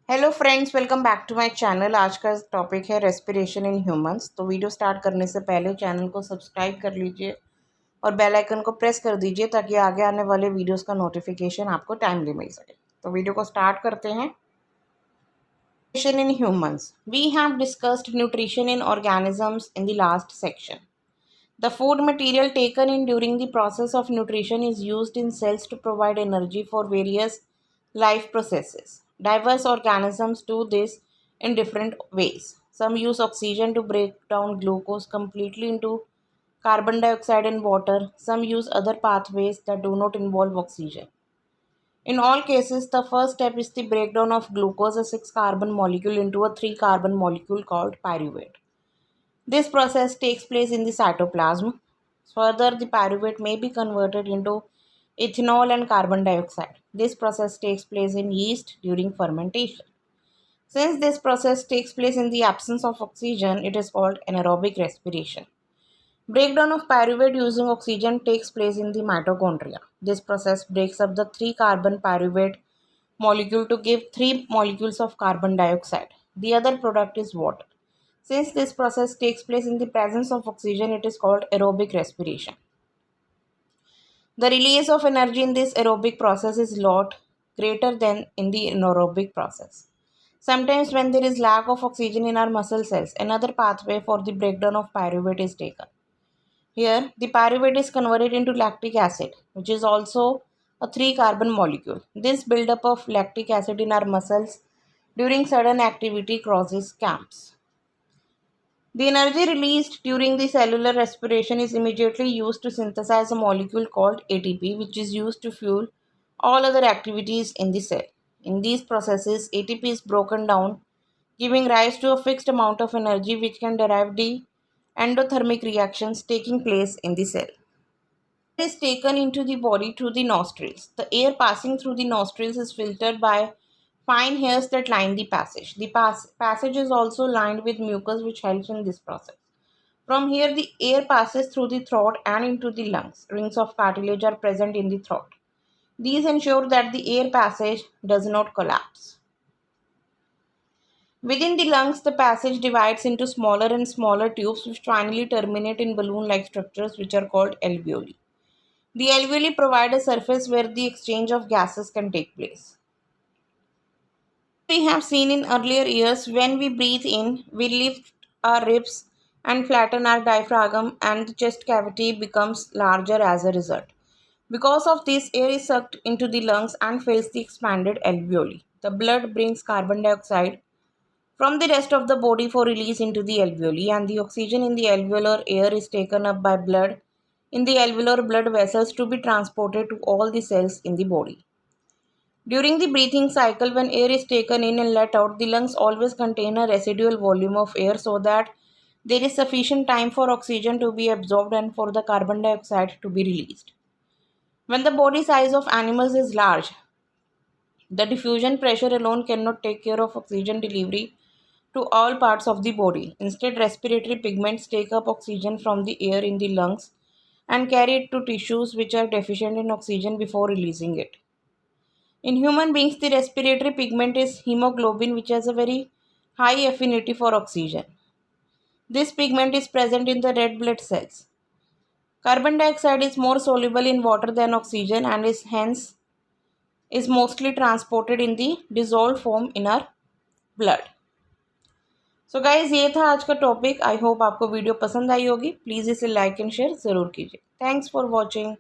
Hello friends, welcome back to my channel. आज का topic है रेस्पिरेशन इन ह्यूमंस। तो वीडियो स्टार्ट करने से पहले चैनल को सब्सक्राइब कर लीजिए और बेल आइकन को प्रेस कर दीजिए ताकि आगे आने वाले वीडियोस का नोटिफिकेशन आपको टाइमली मिल सके। तो वीडियो को स्टार्ट करते हैं। Nutrition in humans. We have discussed nutrition in organisms in the last section. The food material taken in during the process of nutrition is used in cells to provide energy for various life processes. Diverse organisms do this in different ways. Some use oxygen to break down glucose completely into carbon dioxide and water. Some use other pathways that do not involve oxygen. In all cases, the first step is the breakdown of glucose, a 6 carbon molecule, into a 3 carbon molecule called pyruvate. This process takes place in the cytoplasm. Further, the pyruvate may be converted into ethanol and carbon dioxide. This process takes place in yeast during fermentation. Since this process takes place in the absence of oxygen, it is called anaerobic respiration. Breakdown of pyruvate using oxygen takes place in the mitochondria. This process breaks up the 3 carbon pyruvate molecule to give 3 molecules of carbon dioxide. The other product is water. Since this process takes place in the presence of oxygen, it is called aerobic respiration. The release of energy in this aerobic process is lot greater than in the anaerobic process. Sometimes when there is lack of oxygen in our muscle cells, another pathway for the breakdown of pyruvate is taken. Here, the pyruvate is converted into lactic acid, which is also a 3 carbon molecule. This buildup of lactic acid in our muscles during sudden activity causes cramps. The energy released during the cellular respiration is immediately used to synthesize a molecule called ATP, which is used to fuel all other activities in the cell. In these processes, ATP is broken down, giving rise to a fixed amount of energy which can derive the endothermic reactions taking place in the cell. Air is taken into the body through the nostrils. The air passing through the nostrils is filtered by fine hairs that line the passage. The passage is also lined with mucus which helps in this process. From here, the air passes through the throat and into the lungs. Rings of cartilage are present in the throat. These ensure that the air passage does not collapse. Within the lungs, the passage divides into smaller and smaller tubes which finally terminate in balloon like structures which are called alveoli. The alveoli provide a surface where the exchange of gases can take place. We have seen in earlier years, when we breathe in, we lift our ribs and flatten our diaphragm, and the chest cavity becomes larger as a result. Because of this, air is sucked into the lungs and fills the expanded alveoli. The blood brings carbon dioxide from the rest of the body for release into the alveoli, and the oxygen in the alveolar air is taken up by blood in the alveolar blood vessels to be transported to all the cells in the body. During the breathing cycle, when air is taken in and let out, the lungs always contain a residual volume of air so that there is sufficient time for oxygen to be absorbed and for the carbon dioxide to be released. When the body size of animals is large, the diffusion pressure alone cannot take care of oxygen delivery to all parts of the body. Instead, respiratory pigments take up oxygen from the air in the lungs and carry it to tissues which are deficient in oxygen before releasing it. In human beings, the respiratory pigment is hemoglobin, which has a very high affinity for oxygen. This pigment is present in the red blood cells. Carbon dioxide is more soluble in water than oxygen and is hence is mostly transported in the dissolved form in our blood. So guys, ये था आज का topic. I hope आपको video पसंद आई होगी। Please इसे like and share ज़रूर कीजिए। Thanks for watching.